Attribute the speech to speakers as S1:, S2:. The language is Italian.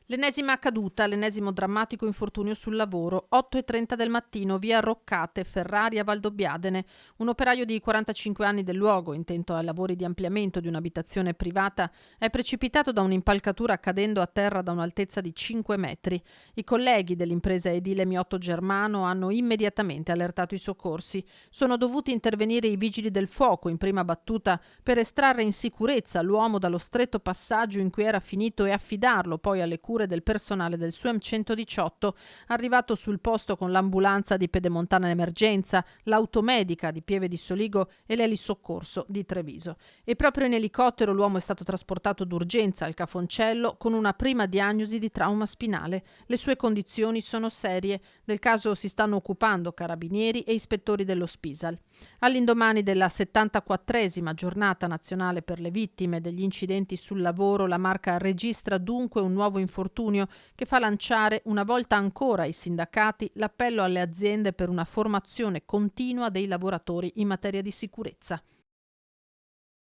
S1: L'ennesima caduta, l'ennesimo drammatico infortunio sul lavoro. 8:30 del mattino, via Roccate, Ferrari a Valdobbiadene. Un operaio di 45 anni del luogo, intento ai lavori di ampliamento di un'abitazione privata, è precipitato da un'impalcatura cadendo a terra da un'altezza di 5 metri. I colleghi dell'impresa edile Miotto Germano hanno immediatamente allertato i soccorsi. Sono dovuti intervenire i vigili del fuoco in prima battuta per estrarre in sicurezza l'uomo dallo stretto passaggio in cui era finito e affidarlo poi alle cure del personale del SUEM 118, arrivato sul posto con l'ambulanza di Pedemontana Emergenza, l'automedica di Pieve di Soligo e l'elisoccorso di Treviso. E proprio in elicottero l'uomo è stato trasportato d'urgenza al Cafoncello con una prima diagnosi di trauma spinale. Le sue condizioni sono serie. Del caso si stanno occupando carabinieri e ispettori dello Spisal. All'indomani della 74esima giornata nazionale per le vittime degli incidenti sul lavoro, la Marca registra dunque un nuovo infortunio che fa lanciare una volta ancora ai sindacati l'appello alle aziende per una formazione continua dei lavoratori in materia di sicurezza.